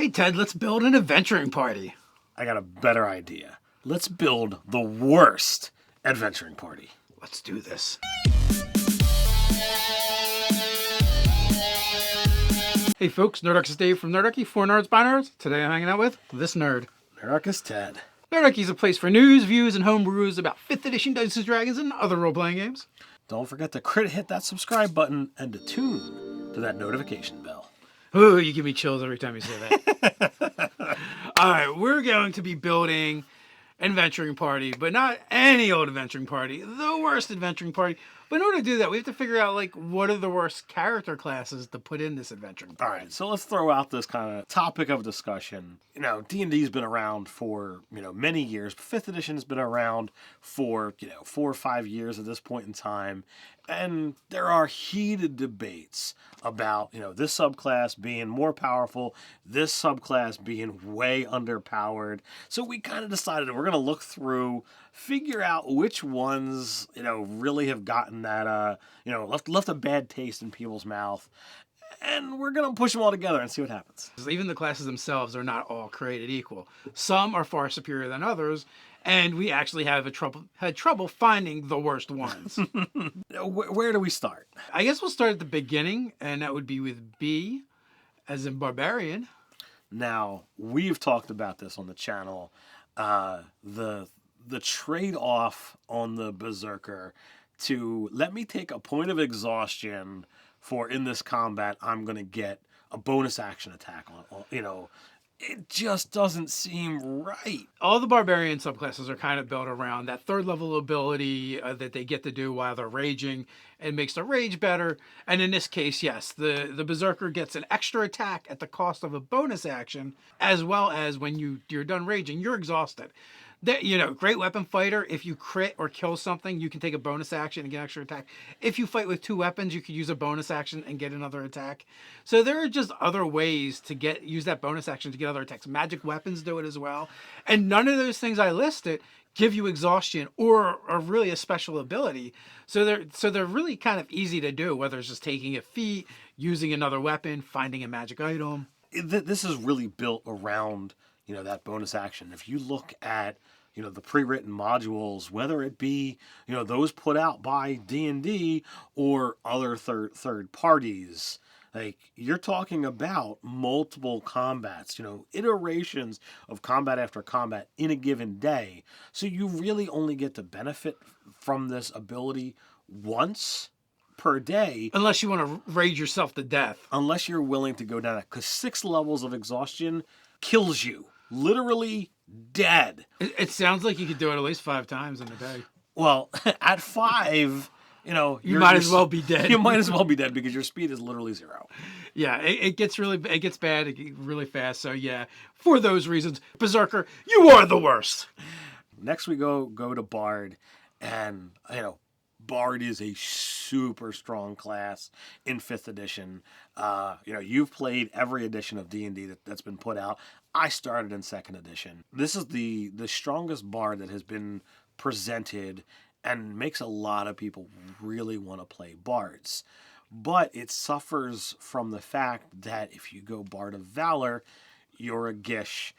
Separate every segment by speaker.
Speaker 1: Hey Ted, let's build an adventuring party.
Speaker 2: I got a better idea. Let's build the worst adventuring party.
Speaker 1: Let's do this. Hey folks, Nerdarchist Dave from Nerdarchy, for nerds by nerds. Today I'm hanging out with this nerd.
Speaker 2: Nerdarchist Ted.
Speaker 1: Nerdarchy is a place for news, views, and homebrews about 5th edition Dungeons & Dragons and other role-playing games.
Speaker 2: Don't forget to hit that subscribe button and to tune to that notification bell.
Speaker 1: Ooh, you give me chills every time you say that. All right, we're going to be building an adventuring party, but not any old adventuring party, the worst adventuring party. But in order to do that, we have to figure out, what are the worst character classes to put in this adventuring party.
Speaker 2: All right, so let's throw out this kind of topic of discussion. D&D's been around for, many years. 5th edition has been around for, 4 or 5 years at this point in time. And there are heated debates about, this subclass being more powerful, this subclass being way underpowered. So we kind of decided we're going to look through, figure out which ones, really have gotten that, left a bad taste in people's mouth. And we're going to push them all together and see what happens.
Speaker 1: Even the classes themselves are not all created equal. Some are far superior than others, and we actually had trouble finding the worst ones.
Speaker 2: Where do we start?
Speaker 1: I guess we'll start at the beginning, and that would be with B, as in Barbarian.
Speaker 2: Now, we've talked about this on the channel. The trade-off on the Berserker to let me take a point of exhaustion for in this combat, I'm going to get a bonus action attack on, it just doesn't seem right.
Speaker 1: All the Barbarian subclasses are kind of built around that 3rd level ability that they get to do while they're raging and makes their rage better. And in this case, yes, the Berserker gets an extra attack at the cost of a bonus action, as well as when you're done raging, you're exhausted. Great weapon fighter, if you crit or kill something, you can take a bonus action and get an extra attack. If you fight with 2 weapons, you could use a bonus action and get another attack. So there are just other ways to use that bonus action to get other attacks. Magic weapons do it as well. And none of those things I listed give you exhaustion or really a special ability. So they're really kind of easy to do, whether it's just taking a feat, using another weapon, finding a magic item.
Speaker 2: This is really built around that bonus action. If you look at, the pre-written modules, whether it be, those put out by D&D or other third parties, you're talking about multiple combats, iterations of combat after combat in a given day. So you really only get to benefit from this ability once per day.
Speaker 1: Unless you want to rage yourself to death.
Speaker 2: Unless you're willing to go down, because 6 levels of exhaustion kills you. Literally dead.
Speaker 1: It sounds like you could do it at least 5 times in a day.
Speaker 2: Well, at 5,
Speaker 1: you might as well be dead.
Speaker 2: You might as well be dead because your speed is literally 0.
Speaker 1: Yeah, it gets bad really fast. So yeah, for those reasons, Berserker, you are the worst.
Speaker 2: Next we go to Bard, and Bard is a super strong class in 5th edition. You've played every edition of D&D that's been put out. I started in 2nd edition. This is the strongest Bard that has been presented and makes a lot of people really want to play Bards. But it suffers from the fact that if you go Bard of Valor, you're a Gish.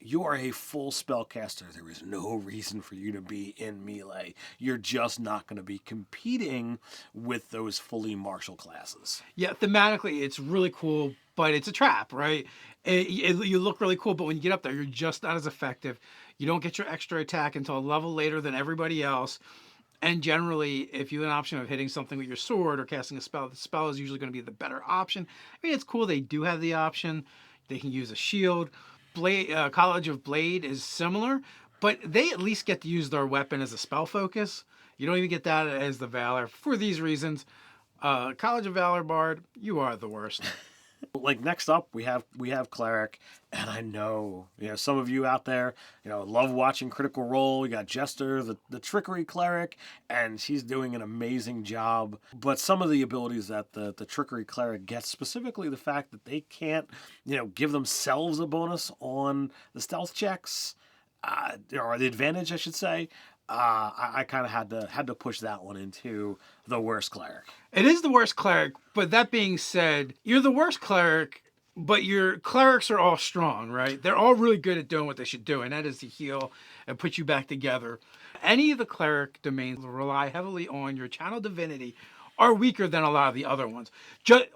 Speaker 2: You are a full spellcaster. There is no reason for you to be in melee. You're just not going to be competing with those fully martial classes.
Speaker 1: Yeah, thematically, it's really cool, but it's a trap, right? You look really cool, but when you get up there, you're just not as effective. You don't get your extra attack until a level later than everybody else. And generally, if you have an option of hitting something with your sword or casting a spell, the spell is usually going to be the better option. I mean, it's cool they do have the option. They can use a shield. College of Blade is similar, but they at least get to use their weapon as a spell focus. You don't even get that as the Valor. For these reasons, College of Valor Bard, you are the worst.
Speaker 2: Next up, we have Cleric, and I know, some of you out there, love watching Critical Role. We got Jester, the Trickery Cleric, and she's doing an amazing job. But some of the abilities that the Trickery Cleric gets, specifically the fact that they can't, give themselves a bonus on the stealth checks, or the advantage, I should say. I kind of had to push that one into the worst cleric.
Speaker 1: It is the worst cleric, but that being said, you're the worst cleric But your clerics are all strong, right? They're all really good at doing what they should do, and that is to heal and put you back together. Any of the cleric domains rely heavily on your channel divinity are weaker than a lot of the other ones.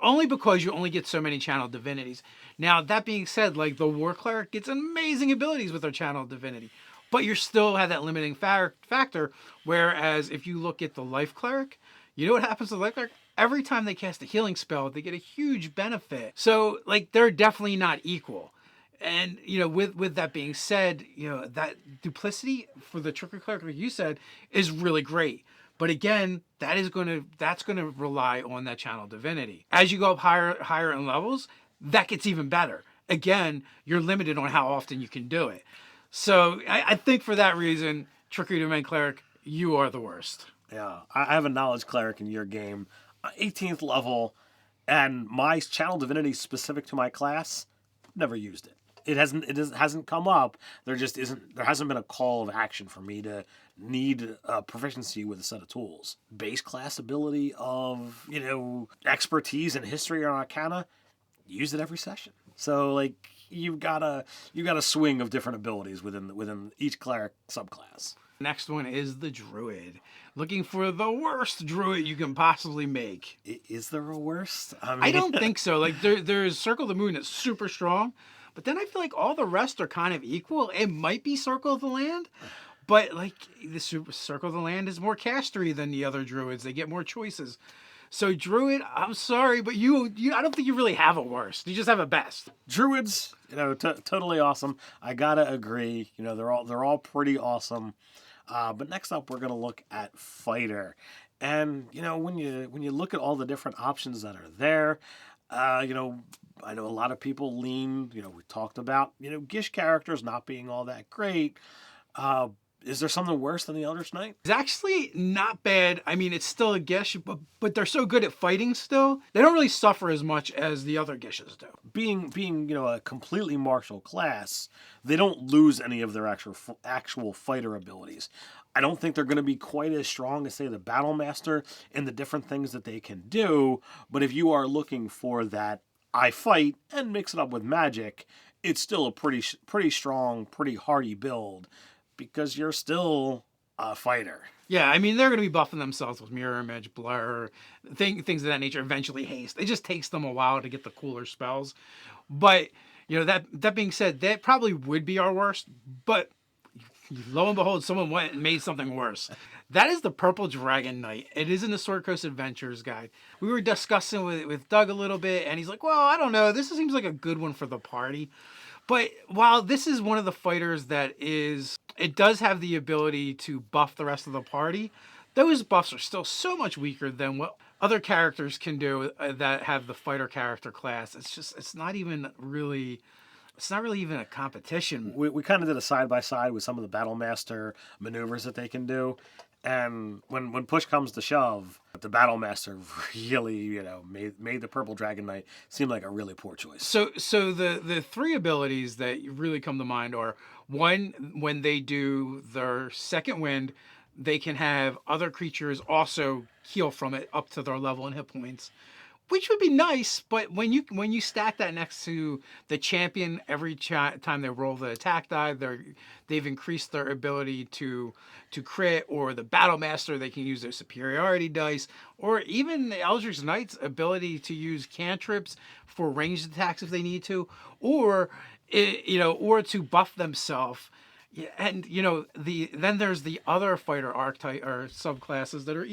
Speaker 1: Only because you only get so many channel divinities. Now, that being said, like the war cleric gets amazing abilities with their channel divinity, but you still have that limiting factor. Whereas if you look at the life cleric, you know what happens to the life cleric? Every time they cast a healing spell, they get a huge benefit. So, like, they're definitely not equal. And with that being said, that duplicity for the Trickery Cleric, like you said, is really great. But again, that's gonna rely on that channel divinity. As you go up higher in levels, that gets even better. Again, you're limited on how often you can do it. So I think for that reason, Trickery Domain Cleric, you are the worst.
Speaker 2: Yeah, I have a knowledge cleric in your game, 18th level, and my channel divinity specific to my class. Never used it. It hasn't come up. There hasn't been a call of action for me to need proficiency with a set of tools. Base class ability of expertise in history or arcana. Use it every session. So like you've got a swing of different abilities within each cleric subclass.
Speaker 1: Next one is the Druid. Looking for the worst Druid you can possibly make.
Speaker 2: Is there a worst?
Speaker 1: I don't think so. Like there's Circle of the Moon that's super strong, but then I feel like all the rest are kind of equal. It might be Circle of the Land, but like the Circle of the Land is more castery than the other Druids. They get more choices. So Druid, I'm sorry, but you I don't think you really have a worst. You just have a best.
Speaker 2: Druids, totally awesome. I gotta agree. They're all pretty awesome. But next up, we're gonna look at fighter, and when you look at all the different options that are there, I know a lot of people lean. We talked about Gish characters not being all that great. Is there something worse than the Eldritch Knight?
Speaker 1: It's actually not bad. I mean, it's still a Gish, but they're so good at fighting still. They don't really suffer as much as the other Gishes do.
Speaker 2: Being a completely martial class, they don't lose any of their actual fighter abilities. I don't think they're going to be quite as strong as, say, the Battle Master and the different things that they can do. But if you are looking for that, I fight and mix it up with magic, it's still a pretty strong, pretty hardy build. Because you're still a fighter.
Speaker 1: Yeah, I mean, they're going to be buffing themselves with Mirror Image, Blur, things of that nature, eventually Haste. It just takes them a while to get the cooler spells. But, that being said, that probably would be our worst. But lo and behold, someone went and made something worse. That is the Purple Dragon Knight. It is in the Sword Coast Adventures guide. We were discussing with Doug a little bit, and he's like, well, I don't know. This seems like a good one for the party. But while this is one of the fighters it does have the ability to buff the rest of the party, those buffs are still so much weaker than what other characters can do that have the fighter character class. It's not really even a competition.
Speaker 2: We kind of did a side-by-side with some of the Battle Master maneuvers that they can do. And when push comes to shove, the Battle Master really, made the Purple Dragon Knight seem like a really poor choice.
Speaker 1: So the three abilities that really come to mind are, one, when they do their second wind, they can have other creatures also heal from it up to their level and hit points, which would be nice. But when you stack that next to the champion, every time they roll the attack die, they've increased their ability to crit, or the Battle Master, they can use their superiority dice, or even the Eldritch Knight's ability to use cantrips for ranged attacks if they need to, or to buff themselves. Yeah, and then there's the other fighter archetype or subclasses that are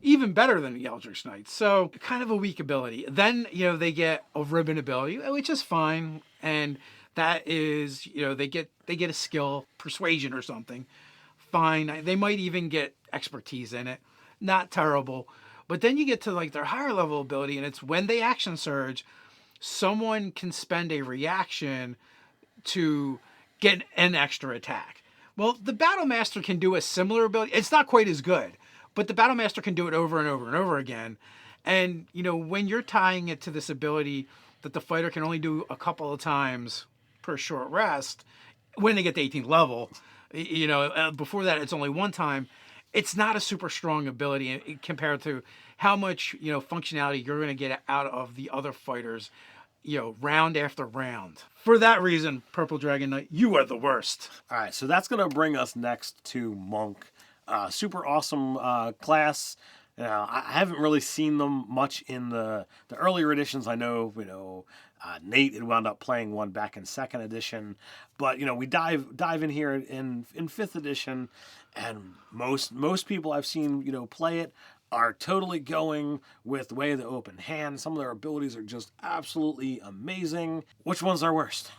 Speaker 1: even better than the Eldritch Knights. So kind of a weak ability. Then they get a ribbon ability, which is fine, and that is they get a skill, persuasion or something. Fine. They might even get expertise in it. Not terrible. But then you get to like their higher level ability, and it's when they action surge, someone can spend a reaction to get an extra attack. Well, the Battle Master can do a similar ability. It's not quite as good, but the Battle Master can do it over and over and over again. And, when you're tying it to this ability that the fighter can only do a couple of times per short rest, when they get to 18th level, before that it's only one time, it's not a super strong ability compared to how much, functionality you're going to get out of the other fighters round after round. For that reason, Purple Dragon Knight, you are the worst.
Speaker 2: All right, so that's going to bring us next to Monk. Super awesome class. I haven't really seen them much in the earlier editions. I know, Nate had wound up playing one back in 2nd edition, but we dive in here in 5th edition, and most people I've seen play it are totally going with Way of the Open Hand. Some of their abilities are just absolutely amazing. Which one's our worst?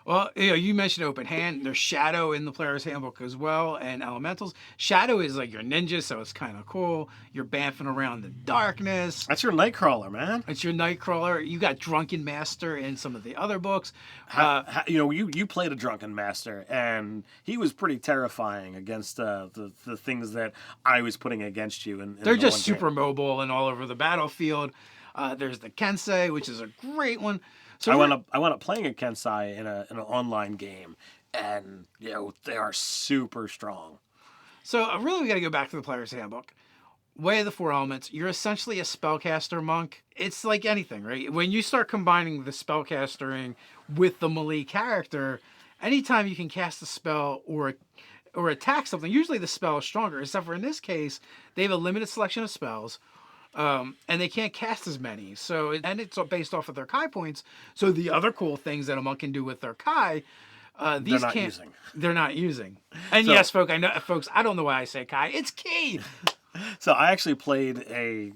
Speaker 1: Well, you mentioned Open Hand. There's Shadow in the Player's Handbook as well, and Elementals. Shadow is like your ninja, so it's kind of cool. You're bamfing around the darkness.
Speaker 2: That's your Nightcrawler, man.
Speaker 1: It's your Nightcrawler. You got Drunken Master in some of the other books.
Speaker 2: You played a Drunken Master, and he was pretty terrifying against the things that I was putting against you.
Speaker 1: They're just super mobile and all over the battlefield. There's the Kensei, which is a great one. So
Speaker 2: I wound up playing a Kensei in an online game, and they are super strong.
Speaker 1: So really, we got to go back to the Player's Handbook. Way of the Four Elements. You're essentially a spellcaster monk. It's like anything, right? When you start combining the spellcastering with the melee character, anytime you can cast a spell or attack something, usually the spell is stronger. Except for in this case, they have a limited selection of spells. And they can't cast as many. And it's based off of their Kai points. So the other cool things that a monk can do with their Kai, they're not using. And yes, folks, I don't know why I say Kai. It's Ki.
Speaker 2: So I actually played a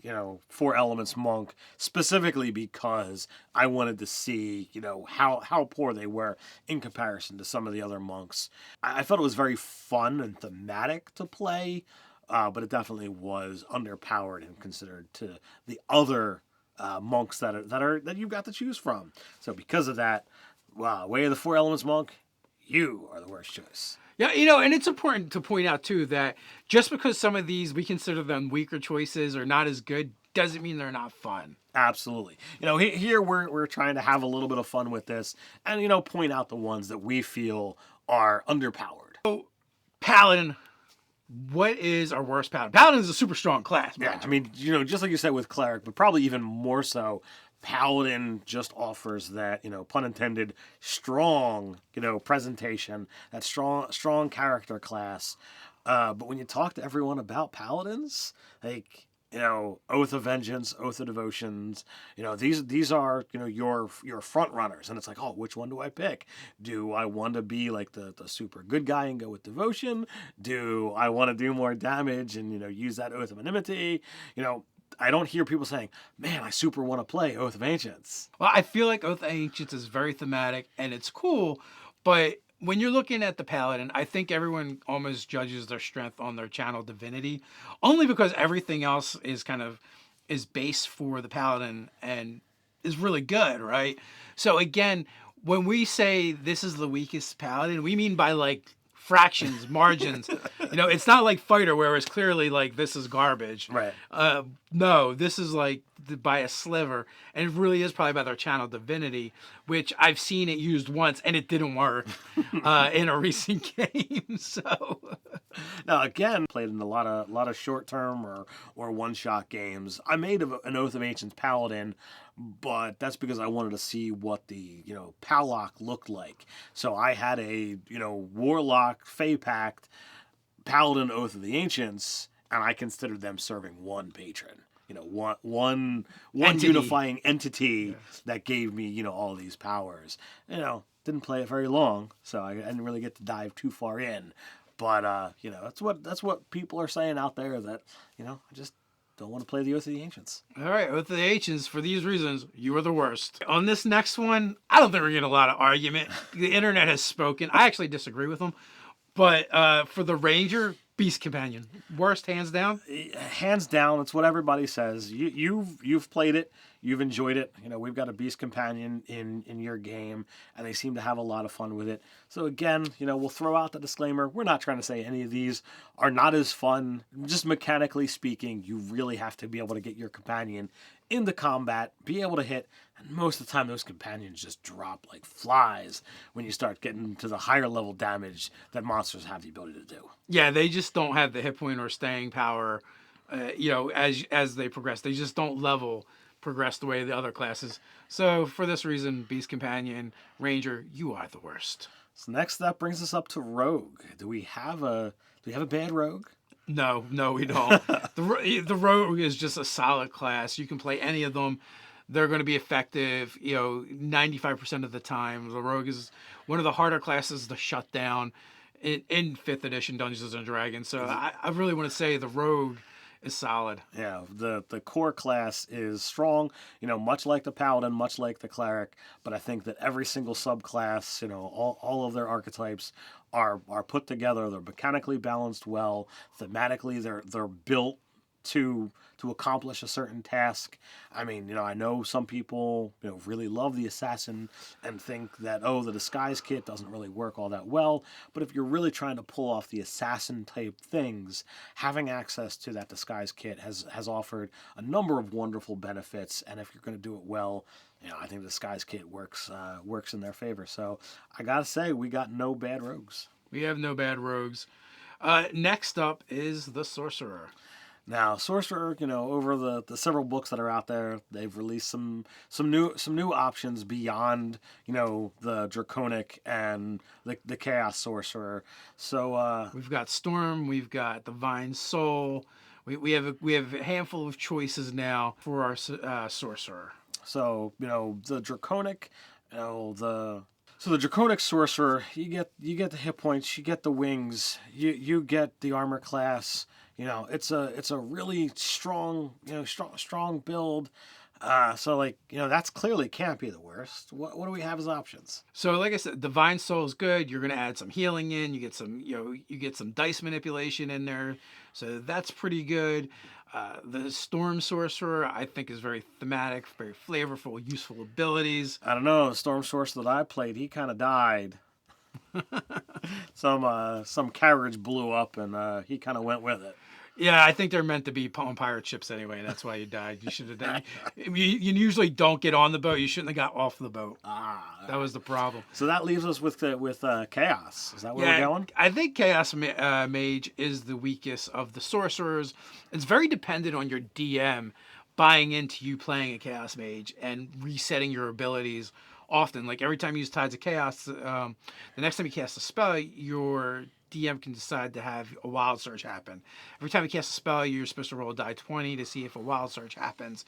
Speaker 2: 4 elements monk specifically because I wanted to see how poor they were in comparison to some of the other monks. I thought it was very fun and thematic to play. But it definitely was underpowered and considered to the other monks that you've got to choose from. So because of that, Way of the Four Elements monk, you are the worst choice.
Speaker 1: Yeah, and it's important to point out too that just because some of these we consider them weaker choices or not as good doesn't mean they're not fun.
Speaker 2: Absolutely. Here we're trying to have a little bit of fun with this and point out the ones that we feel are underpowered.
Speaker 1: So, Paladin. What is our worst Paladin? Paladin is a super strong class.
Speaker 2: Yeah, I mean, just like you said with Cleric, but probably even more so, Paladin just offers that, pun intended, strong, presentation, that strong character class. But when you talk to everyone about Paladins, like, Oath of Vengeance, Oath of Devotions, these are, your front runners. And it's like, oh, which one do I pick? Do I want to be like the super good guy and go with Devotion? Do I want to do more damage and, use that Oath of Enmity? I don't hear people saying, man, I super want to play Oath of Ancients.
Speaker 1: Well, I feel like Oath of Ancients is very thematic and it's cool, but when you're looking at the Paladin, I think everyone almost judges their strength on their channel divinity, only because everything else is base for the Paladin and is really good, right? So again, when we say this is the weakest Paladin, we mean by like fractions, margins. It's not like Fighter where it's clearly like this is garbage.
Speaker 2: Right.
Speaker 1: No, this is like by a sliver, and it really is probably by their channel divinity, which I've seen it used once and it didn't work in a recent game. So
Speaker 2: now again, played in a lot of short term or one shot games. I made an Oath of Ancients Paladin, but that's because I wanted to see what the Pallock looked like. So I had a Warlock Fey Pact Paladin Oath of the Ancients, and I considered them serving one patron. One
Speaker 1: entity.
Speaker 2: Unifying entity that gave me all these powers. Didn't play it very long, so I didn't really get to dive too far in. But that's what people are saying out there, that I just don't want to play the Oath of the Ancients.
Speaker 1: All right, Oath of the Ancients, for these reasons, you are the worst. On this next one, I don't think we're getting a lot of argument. The internet has spoken. I actually disagree with them. But for the Ranger, Beast Companion. Worst, hands down?
Speaker 2: Hands down, it's what everybody says. You've played it. You've enjoyed it. We've got a Beast Companion in your game, and they seem to have a lot of fun with it. So again, we'll throw out the disclaimer. We're not trying to say any of these are not as fun. Just mechanically speaking, you really have to be able to get your companion into combat, be able to hit, and most of the time those companions just drop like flies when you start getting to the higher level damage that monsters have the ability to do.
Speaker 1: Yeah, they just don't have the hit point or staying power, as they progress. They just don't level progress the way the other classes. So for this reason, Beast Companion, Ranger, you are the worst.
Speaker 2: So next, that brings us up to Rogue. Do we have a bad Rogue?
Speaker 1: No, we don't. The Rogue is just a solid class. You can play any of them. They're going to be effective, 95% of the time. The Rogue is one of the harder classes to shut down in 5th edition Dungeons and Dragons. So I really want to say the Rogue is solid.
Speaker 2: Yeah, the core class is strong, much like the Paladin, much like the Cleric, but I think that every single subclass, all of their archetypes are put together. They're mechanically balanced well. Thematically, they're built to accomplish a certain task. I mean, I know some people, really love the assassin and think that, the disguise kit doesn't really work all that well. But if you're really trying to pull off the assassin type things, having access to that disguise kit has offered a number of wonderful benefits. And if you're going to do it well, I think the disguise kit works in their favor. So I gotta say, we got no bad rogues.
Speaker 1: We have no bad rogues. Next up is the Sorcerer.
Speaker 2: Now, Sorcerer, over the several books that are out there, they've released some new options beyond, the Draconic and the Chaos Sorcerer. So
Speaker 1: we've got Storm, we've got Divine Soul. We have a handful of choices now for our Sorcerer.
Speaker 2: So the Draconic, the Draconic Sorcerer, you get the hit points, you get the wings, you get the armor class. It's a really strong build. So that's clearly can't be the worst. What do we have as options?
Speaker 1: So like I said, Divine Soul is good. You're gonna add some healing in. You get some dice manipulation in there. So that's pretty good. The Storm Sorcerer I think is very thematic, very flavorful, useful abilities.
Speaker 2: I don't know. The Storm Sorcerer that I played, he kind of died. Some carriage blew up and he kind of went with it.
Speaker 1: Yeah, I think they're meant to be on pirate ships anyway. That's why you died. You should have done. You usually don't get on the boat. You shouldn't have got off the boat. That was the problem.
Speaker 2: So that leaves us with Chaos. Is that where we're going?
Speaker 1: I think Chaos Mage is the weakest of the sorcerers. It's very dependent on your DM buying into you playing a Chaos Mage and resetting your abilities often. Like every time you use Tides of Chaos, the next time you cast a spell, your DM can decide to have a wild surge happen. Every time you cast a spell, you're supposed to roll a die 20 to see if a wild surge happens.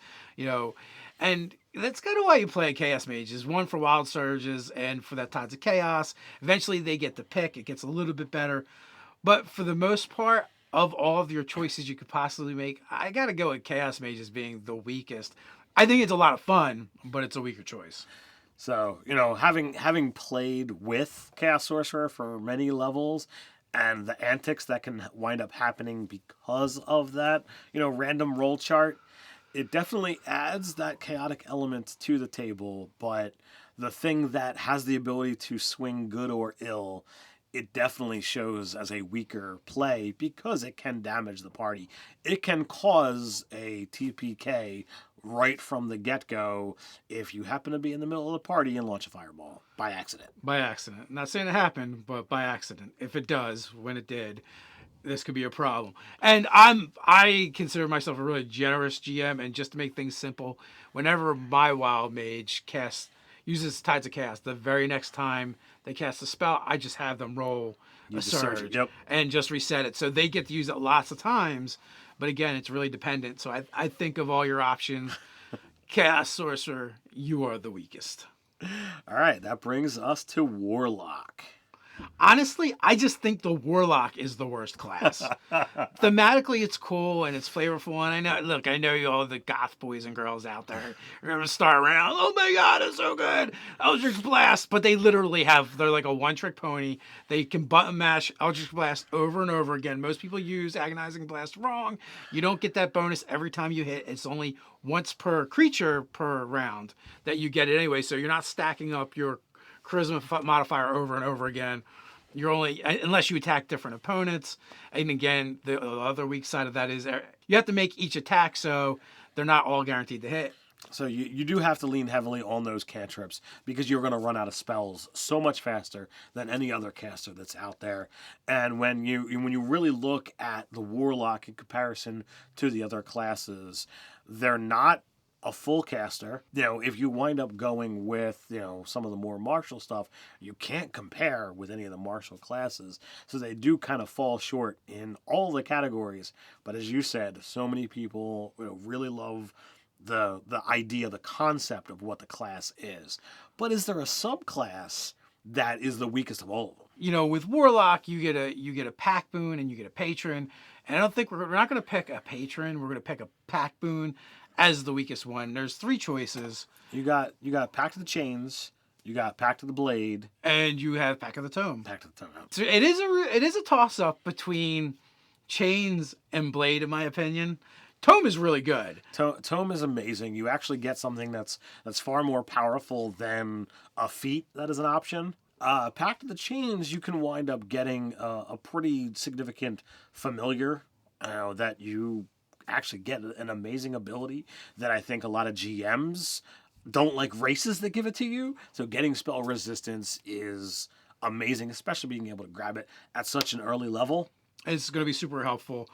Speaker 1: And that's kind of why you play a Chaos Mage, is one for wild surges and for that Tides of Chaos. Eventually they get to pick. It gets a little bit better. But for the most part, of all of your choices you could possibly make, I got to go with Chaos Mage as being the weakest. I think it's a lot of fun, but it's a weaker choice.
Speaker 2: So, having played with Chaos Sorcerer for many levels and the antics that can wind up happening because of that, random roll chart, it definitely adds that chaotic element to the table. But the thing that has the ability to swing good or ill, it definitely shows as a weaker play because it can damage the party. It can cause a TPK right from the get-go if you happen to be in the middle of the party and launch a fireball by accident.
Speaker 1: By accident. Not saying it happened, but by accident. If it does, when it did, this could be a problem. And I consider myself a really generous GM, and just to make things simple, whenever my Wild Mage uses Tides of Chaos, the very next time they cast a spell, I just have them roll a surge and just reset it. So they get to use it lots of times. But again, it's really dependent. So I think of all your options. Chaos Sorcerer, you are the weakest.
Speaker 2: All right, that brings us to Warlock.
Speaker 1: Honestly, I just think the Warlock is the worst class. Thematically, it's cool and it's flavorful. And I know you all the goth boys and girls out there are going to start around. Oh my God, it's so good. Eldritch Blast. But they're like a one-trick pony. They can button mash Eldritch Blast over and over again. Most people use Agonizing Blast wrong. You don't get that bonus every time you hit. It's only once per creature per round that you get it anyway. So you're not stacking up your charisma modifier over and over again. You're only, unless you attack different opponents. And again, the other weak side of that is you have to make each attack, so they're not all guaranteed to hit.
Speaker 2: So you do have to lean heavily on those cantrips because you're going to run out of spells so much faster than any other caster that's out there. And when you really look at the Warlock in comparison to the other classes, they're not a full caster. If you wind up going with, some of the more martial stuff, you can't compare with any of the martial classes. So they do kind of fall short in all the categories. But as you said, so many people really love the idea, the concept of what the class is. But is there a subclass that is the weakest of all of them?
Speaker 1: With Warlock, you get a pack boon and you get a patron. And I don't think we're not going to pick a patron. We're going to pick a pack boon as the weakest one. There's 3 choices.
Speaker 2: You got Pact of the Chains, you got Pact of the Blade,
Speaker 1: and you have Pack of the Tome.
Speaker 2: Pact of the Tome.
Speaker 1: So it is a toss up between Chains and Blade, in my opinion. Tome is really good.
Speaker 2: Tome is amazing. You actually get something that's far more powerful than a feat that is an option. Pact of the Chains, you can wind up getting a pretty significant familiar that you actually get an amazing ability that I think a lot of GMs don't like races that give it to you. So getting spell resistance is amazing, especially being able to grab it at such an early level.
Speaker 1: It's going to be super helpful.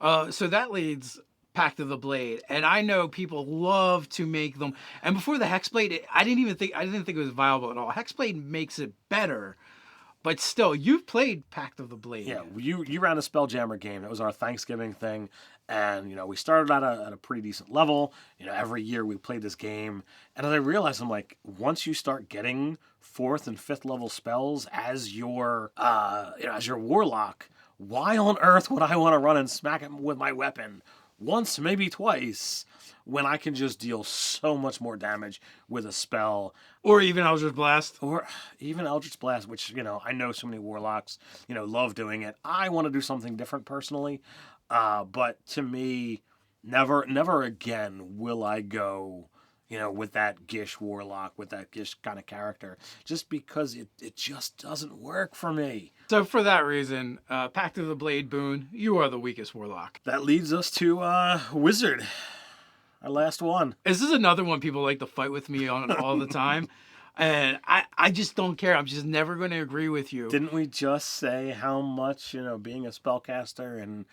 Speaker 1: So that leads Pact of the Blade, and I know people love to make them. And before the Hexblade, I didn't think it was viable at all. Hexblade makes it better. But still, you've played Pact of the Blade.
Speaker 2: Yeah, you ran a Spelljammer game. That was our Thanksgiving thing. And, we started out at a pretty decent level. Every year we played this game. And as I realized, I'm like, once you start getting 4th and 5th level spells as your Warlock, why on earth would I want to run and smack him with my weapon once, maybe twice, when I can just deal so much more damage with a spell?
Speaker 1: Or even Eldritch Blast.
Speaker 2: Or even Eldritch Blast, which, I know so many Warlocks, love doing it. I want to do something different personally. But to me, never again will I go, with that Gish Warlock, with that Gish kind of character, just because it just doesn't work for me.
Speaker 1: So for that reason, Pact of the Blade boon, you are the weakest Warlock.
Speaker 2: That leads us to Wizard. Our last one.
Speaker 1: This is another one people like to fight with me on all the time. And I just don't care. I'm just never going to agree with you.
Speaker 2: Didn't we just say how much, being a spellcaster and,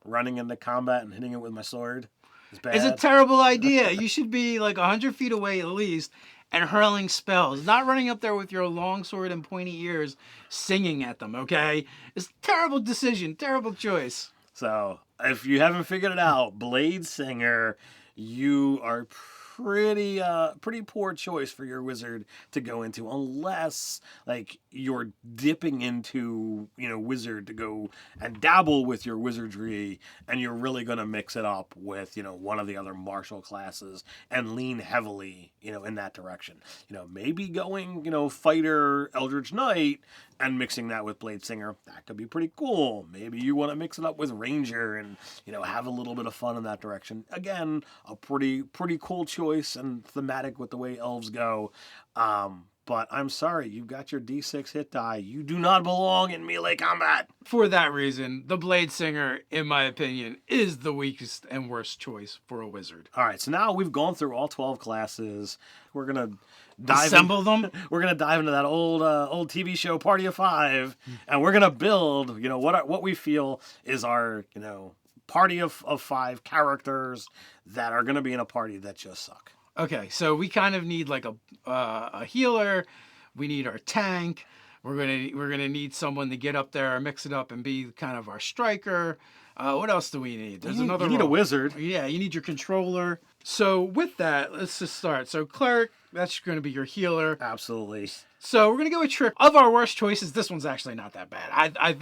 Speaker 2: running into combat and hitting it with my sword is bad?
Speaker 1: It's a terrible idea. You should be like 100 feet away at least and hurling spells, not running up there with your long sword and pointy ears singing at them, okay? It's a terrible decision, terrible choice.
Speaker 2: So, if you haven't figured it out, Blade Singer, you are pretty poor choice for your wizard to go into, unless you're dipping into wizard to go and dabble with your wizardry, and you're really going to mix it up with one of the other martial classes and lean heavily in that direction. Maybe going fighter Eldritch Knight and mixing that with Blade Singer, that could be pretty cool. Maybe you want to mix it up with Ranger and have a little bit of fun in that direction. Again, a pretty cool choice and thematic with the way elves go. But I'm sorry, you've got your D6 hit die. You do not belong in melee combat.
Speaker 1: For that reason, the Blade Singer, in my opinion, is the weakest and worst choice for a wizard.
Speaker 2: All right, so now we've gone through all 12 classes. We're gonna
Speaker 1: assemble them.
Speaker 2: We're gonna dive into that old TV show Party of Five, and we're gonna build what we feel is our party of 5 characters that are gonna be in a party that just suck.
Speaker 1: Okay, so we kind of need like a healer. We need our tank. We're gonna need someone to get up there, mix it up, and be kind of our striker. What else do we need?
Speaker 2: You need a wizard.
Speaker 1: Yeah, you need your controller. So with that, let's just start. So cleric, that's going to be your healer.
Speaker 2: Absolutely.
Speaker 1: So we're gonna go with trick. Of our worst choices, this one's actually not that bad. I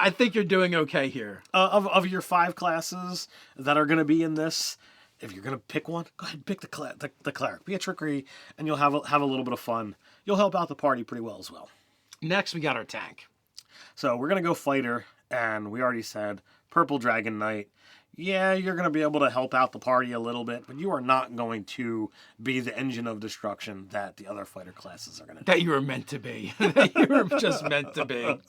Speaker 1: think you're doing okay here.
Speaker 2: Of your 5 classes that are gonna be in this, if you're gonna pick one, go ahead and pick the cleric. Be a trickery, and you'll have a little bit of fun. You'll help out the party pretty well as well.
Speaker 1: Next, we got our tank.
Speaker 2: So we're gonna go fighter, and we already said Purple Dragon Knight. Yeah, you're going to be able to help out the party a little bit, but you are not going to be the engine of destruction that the other fighter classes are going to do.
Speaker 1: That you were meant to be. That you were just meant to be.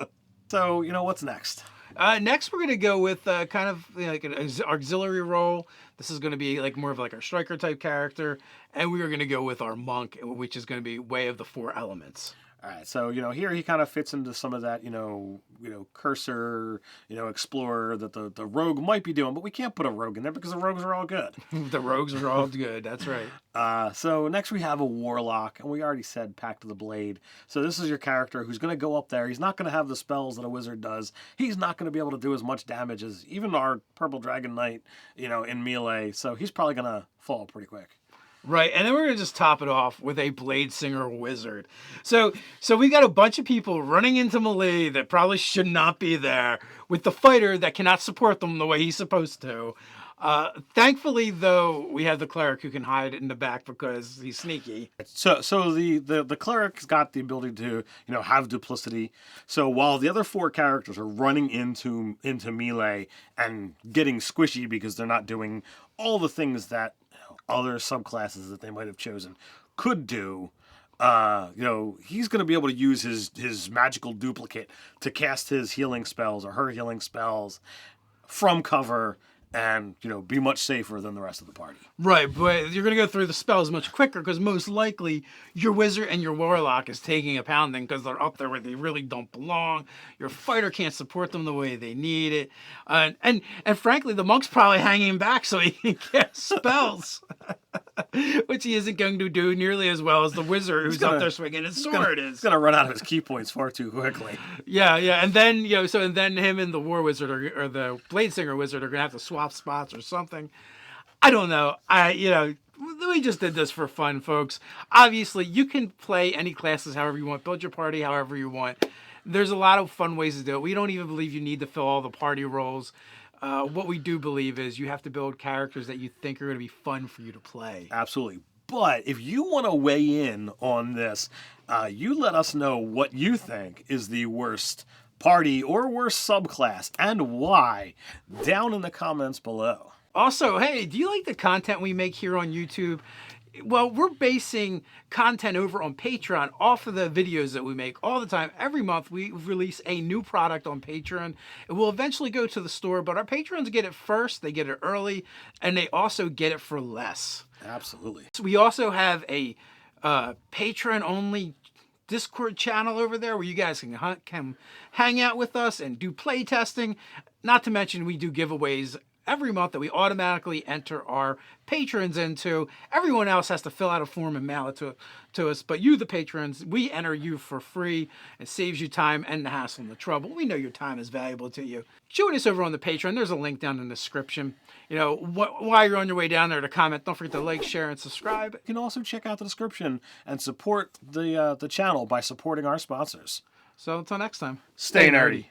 Speaker 2: So, what's next?
Speaker 1: Next, we're going to go with kind of like an auxiliary role. This is going to be like more of like our striker type character. And we are going to go with our monk, which is going to be Way of the 4 Elements.
Speaker 2: All right, so here he kind of fits into some of that cursor, explorer that the rogue might be doing, but we can't put a rogue in there because the rogues are all good.
Speaker 1: The rogues are all good. That's right.
Speaker 2: So next we have a warlock, and we already said Pact of the Blade. So this is your character who's going to go up there. He's not going to have the spells that a wizard does. He's not going to be able to do as much damage as even our Purple Dragon Knight, in melee. So he's probably going to fall pretty quick.
Speaker 1: Right, and then we're gonna just top it off with a Blade Singer Wizard. So we got a bunch of people running into melee that probably should not be there, with the fighter that cannot support them the way he's supposed to. Thankfully, though, we have the cleric who can hide in the back because he's sneaky.
Speaker 2: So the cleric's got the ability to have duplicity. So while the other 4 characters are running into melee and getting squishy because they're not doing all the things that other subclasses that they might have chosen could do, he's going to be able to use his magical duplicate to cast his healing spells or her healing spells from cover and be much safer than the rest of the party.
Speaker 1: Right, but you're going to go through the spells much quicker because most likely your wizard and your warlock is taking a pounding because they're up there where they really don't belong. Your fighter can't support them the way they need it. And frankly, the monk's probably hanging back so he can cast spells, which he isn't going to do nearly as well as the wizard who's up there swinging his sword is.
Speaker 2: He's going to run out of his key points far too quickly.
Speaker 1: Yeah, and then, and then him and the war wizard or the Blade Singer wizard are going to have to swap spots or something. I don't know. We just did this for fun, folks. Obviously, you can play any classes however you want, build your party however you want. There's a lot of fun ways to do it. We don't even believe you need to fill all the party roles. What we do believe is you have to build characters that you think are going to be fun for you to play.
Speaker 2: Absolutely. But if you want to weigh in on this, you let us know what you think is the worst party or worst subclass and why down in the comments below.
Speaker 1: Also, hey, do you like the content we make here on YouTube? Well, we're basing content over on Patreon off of the videos that we make all the time. Every month we release a new product on Patreon. It will eventually go to the store, but our patrons get it first, they get it early, and they also get it for less.
Speaker 2: Absolutely.
Speaker 1: So we also have a Patreon-only Discord channel over there where you guys can hang out with us and do play testing. Not to mention we do giveaways every month that we automatically enter our patrons into. Everyone else has to fill out a form and mail it to us, but you, the patrons, we enter you for free. It saves you time and the hassle and the trouble. We know your time is valuable to you. Join us over on the Patreon. There's a link down in the description. While you're on your way down there to comment, don't forget to like, share, and subscribe.
Speaker 2: You can also check out the description and support the channel by supporting our sponsors.
Speaker 1: So until next time,
Speaker 2: stay nerdy.